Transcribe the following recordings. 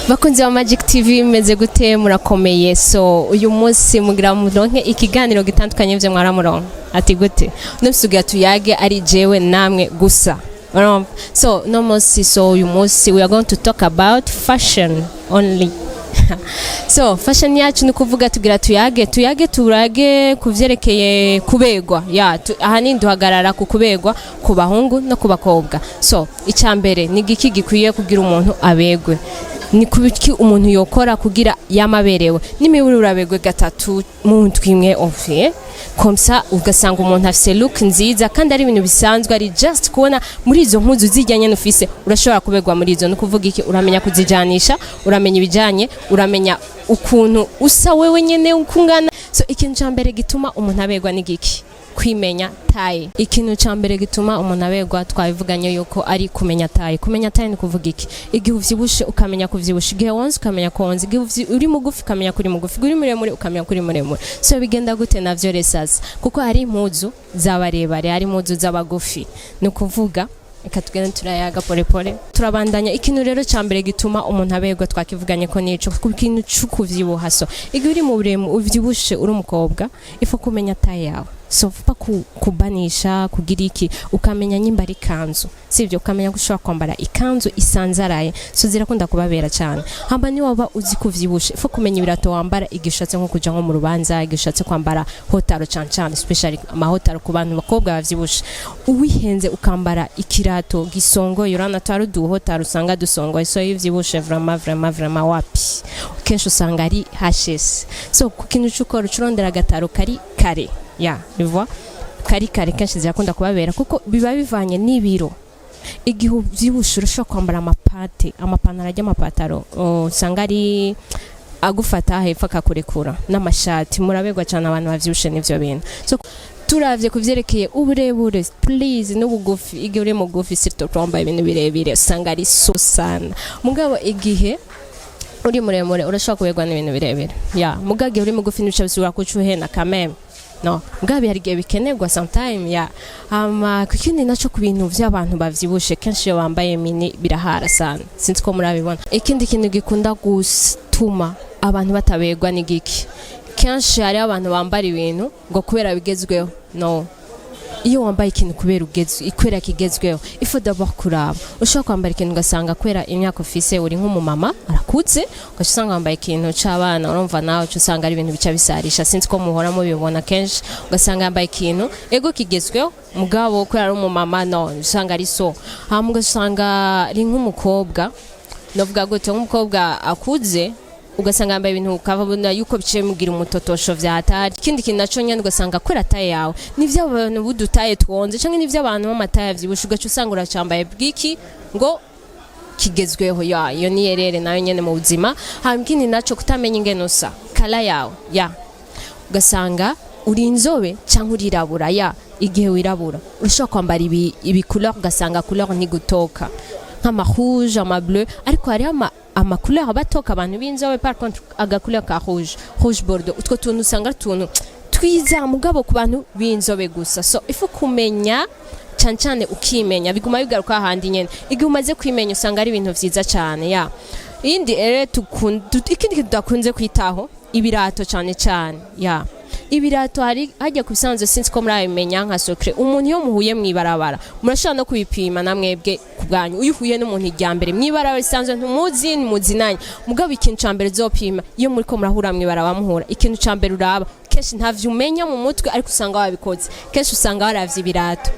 Bakunzi wa Magic TV meze gute murakomeye so uyu munsi mugira muronke ikiganiro gitandukanye byo mwaramuronka ati gute nubisugira tuyage ari jewe namwe gusa so no munsi so uyu munsi we are going to talk about fashion only so fashion yacu ni kuvuga tugira tuyage turage kuvyerekeye kubegwa ahanini duhagarara ku kubegwa ku bahungu no ku bakobwa so icambere ni giki gikwiye kugira umuntu abegwe ni kubiki umuntu yokora kugira yamaberewe nimiburi urabegwe gatatu mu ndwimwe ofie komsa ugasanga umuntu afise look nziza kandi ari ibintu bisanzwe ari just kubona muri izo mpuzu zijyanye n'ufise urashobora kubegwa muri izo no kuvuga iki uramenya kuzijanisha uramenya ibijanye uramenya ukuntu usa wewe nyene ukungana so ikintu cyambere gituma umuntu abegwa ni giki kwimenya taye ikintu cyambere gituma umuntu abegwa twabivuganye yuko ari kumenya taye ni kuvuga iki igihe uvyibushe ukamenya kuvyibusha igihe wonze ukamenya konze igihe uri mugufi ukamenya kuri mugufi uri muremure ukamenya kuri muremure so bigenda gute navyo resaza kuko hari impuzu z'abarebare hari impuzu z'abagufi no kuvuga ikatugenda turayaga pole turabandanya ikintu rero cyambere gituma umuntu abegwa twakivuganye ko nico kukintu cyukuvyibuha so igihe uri mu buremu uvyibushe uri umukobwa ifu kumenya taye yawe so fupa kubanisha kugira iki ukamenya nyimba ari kanzu sivyo ukamenya gushobora kwambara ikanzu isanzaraye so zirakunda kubabera cyane hamba ni waba uzi kuvyibusha ifu kumenya ibirato wambara igishatse nko kuja nko mu rubanza igishatse kwambara hotaro cyane especially amahotaro ku bantu bakobwa bavyibusha uwihenze ukambara ikirato gisongo yorana twari duhotaro usanga dusongo so yivyibushe vraiment wapi kenshi usanga ari hashese so kukintu cyukora curondera gataro kari kare bivwa kari kenshi zirakunda kubabera kuko biba bivanye n'ibiro igihe uvyibusha urashobora kwambara amapantaro y'amapataro usanga ari agufata hepfo akakurekura n'amashati murabegwa cyane abantu bavyibushe n'ivyo bintu so turavye kuvyerekeye uburebure please n'ubugufi igihe uri mugufi sirto kwambara ibintu birebire usanga ari so sana mugabo igihe uri muremure urashobora kubegwa n'ibintu birebire mugage uri mugufi n'uca bisubira kucuhena kameme no ngabi hari gihe bikenerwa sometime kukindi naco ku bintu vy'abantu bavyibushe kenshi yo bambaye mini birahara sana sinzi ko murabibona ikindi kintu gikunda gutuma abantu batabegwa ni giki kenshi hari abantu bambara ibintu ngo kubera bigezweho no iyo wambaye ikintu kubera ikwera kigezweho ifu d'abord kuraba ushobora kwambara ikintu ugasanga kwera imyaka ufise uri nk'umumama arakutse ugasanga wambaye ikintu c'abana urumva nawe usanga ari ibintu bica bisarisha sinzi ko muhora mubibona kenshi ugasanga yambaye ikintu ego kigezweho mugabo kwera ari umumama no usanga ari so ugasanga ari nk'umukobwa novuga gute nk'umukobwa akuze ugasanga yambaye ibintu ukabona yuko biciye mugira umutotosho vyatari ikindi kintu naco nyane ugasanga kwera taye yawe nivyo abantu budutaye twonze canke nivyo abantu bamataye vyibusha ugaca usanga uracambaye bwiki ngo kigezweho iyo ni yerere nayo nyene mu buzima ikindi naco kutamenya ingene usa kala yawe ugasanga uri inzobe canke urirabura igihe wirabura urashobora kwambara ibi couleur ugasanga couleur ntigutoka nk'ama rouge ama bleu ariko hari ama couleur batoka abantu b'inzobe par contre aga couleur ka rouge bordeaux utwo tuntu usanga tuntu twiza mugabo ku bantu b'inzobe gusa so ifu kumenya cyane ukimenya biguma bigaruka handi nyene igihe umaze kwimenya usanga ari ibintu vyiza cyane indi ikindi kidakunze kwitaho ibirato cyane ibirato hajya kubisanzwe sinzi ko murabimenya nka secret umuntu yo muhuye mwibarabara murashaka no kubipima namwebwe kubwanyu uyuhuye n'umuntu ijyambere mwibarabara bisanzwe ntumuzi muzinanye mugabo ikintu cyambere zopima iyo muri ko murahura mwibarabara muhura ikintu cyambere uraba kenshi ntavyo umenya mu mutwe ariko usanga wabikoze kenshi usanga waravye ibirato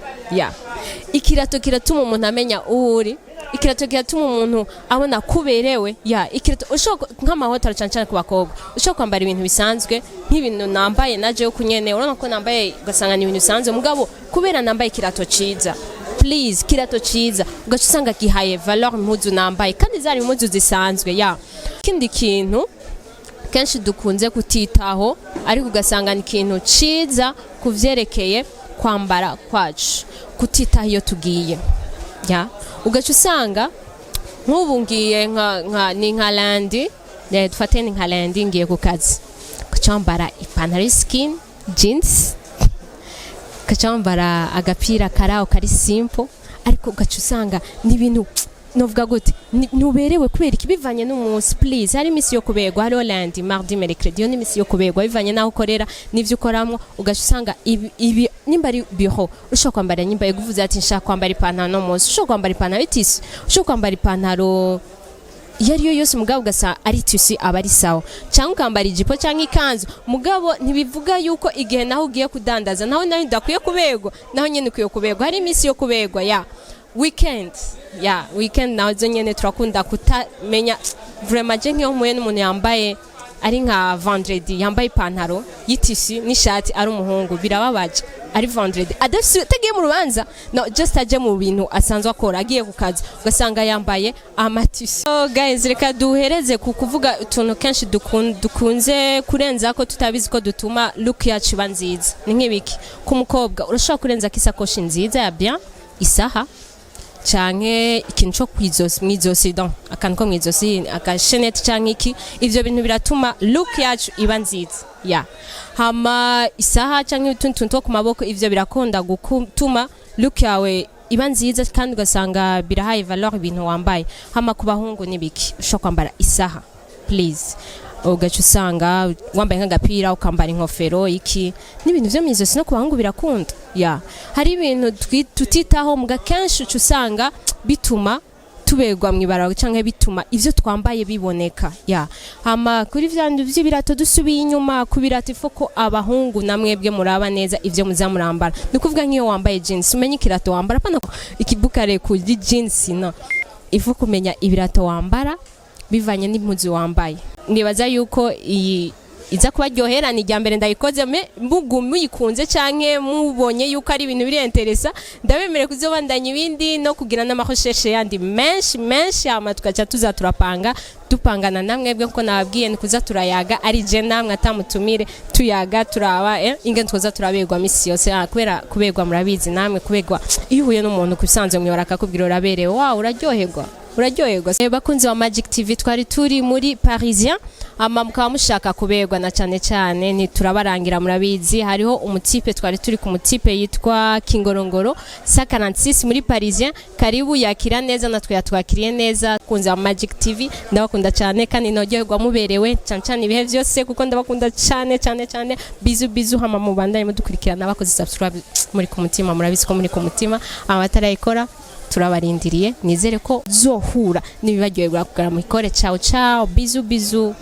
ikirato kiratuma umuntu amenya uri ikirato kiratuma umuntu abona kuberewe ikirato ushobora nk'amahotaro cyane ku bakobwa ushobora kwambara ibintu bisanzwe nk'ibintu nambaye naje yo kunyene urabona ko nambaye ugasanga ni ibintu bisanzwe mugabo kubera nambaye ikirato ciza please kirato ciza ugaca usanga gihaye valeur impuzu nambaye kandi zari impuzu zisanzwe kindi kintu kenshi dukunze kutitaho ariko ugasanga ni ikintu ciza kuvyerekeye kwambara kwacu kutitaho iyo tugiye ugaca usanga nk'ubu ngiye nka landi dufate ni nka landi ngiye ku kazi kacambara ipantaro skin jeans kacambara agapira karaho kari simple ariko ugaca usanga n'ibintu novuga gute nuberewe kubera ikibivanye n'umunsi please hari imisi yo kuberwa hari lundi mardi mercredi yo n'imisi yo kuberwa bivanye naho ukorera n'ivyo ukoramwo ugasanga ibi nimba ari biho ushobora kwambara nyimba yaguvuze ati nshaka kwambara ipantaro no munsi ushobora kwambara ipantaro itisi ushobora kwambara ipantaro yariyo yose mugabo gasa ari tusi abari sawa cyangwa ukambara ijipo cyangwa ikanzu mugabo ntibivuga yuko igihe naho ugiye kudandaza naho ndakwiye kuberwa naho nyene ukwiye kuberwa hari imisi yo kuberwa ya weekend naho zo nyene turakunda kutamenya vraiment je nkiyo muye n'umuntu yambaye ari nka vendredi yambaye ipantaro y'itisi n'ishati ari umuhungu birababaje ari vendredi adafise tagiye mu rubanza no just aje mu bintu asanzwe akora agiye ku kazi ugasanga yambaye amatisi. So guys reka duhereze ku kuvuga utuntu kenshi dukunze kurenza ko tutabizi ko dutuma look yacu iba nziza ni nk'ibiki ku mukobwa urashobora kurenza kisakoshi nziza ya bien isaha canke ikintu cyo kwizosi donc akantu ko mwizosi agashenete canke iki ivyo bintu biratuma look yacu iba nziza hama isaha canke utuntu two ku maboko ivyo birakunda gutuma look yawe iba nziza kandi ugasanga birahaye valeur ibintu wambaye. Hama ku bahungu nibiki ushobora kwambara isaha please ugaca usanga wambaye nk'agapira ukambara inkofero iki n'ibintu vyo mwizosi no ku bahungu birakunda hari ibintu tutitaho muga kenshi usanga bituma tuberwa mwibara canke bituma ivyo twambaye biboneka hama kuri vyandu vy'ibirato dusubiye inyuma ku birato ifoko abahungu namwebwe muraba neza ivyo muzamurambara nikuvuga nk'iyo wambaye jeans umenye ikirato wambara pana ikibukare ku jeans no ifu kumenya ibirato wambara bivanye n'impuzu wambaye nibaza yuko iza kubaryohera ni ryambere ndayikoze mbugu muyikunze canke mubonye yuko ari ibintu biri interesa ndabemere kuzobandanya ibindi no kugira n'amahosheshe yandi menshi hama tukaca tuza dupangana namwebwe ko nababwiye nikuza turayaga ari je namwe atamutumire tuyaga turaba inge twoza turaberwa misi yose kubera kuberwa murabizi namwe kuberwa iyo uhuye n'umuntu kubisanzwe mwe barakakubwira uraberewe uraryoherwa bakunzi wa Magic TV twari turi muri Parisien mukaba mushaka kuberwa na cyane ni turabarangira murabizi hariho umutipe twari turi ku mutipe yitwa Kingorongoro 146 muri Parisien karibu yakira neza natwe yatwakiriye neza kunzi wa Magic TV ndabakunda cyane kandi nogerwa muberewe cyane ibihe byose kuko ndabakunda cyane bizu hama mubandanye mudukurikirana bakoze subscribe muri ku mutima murabizi ko muri ku mutima abatarayikora turabarindiriye nizere ko zohura nibibagiwe kugira mu ikore ciao bizu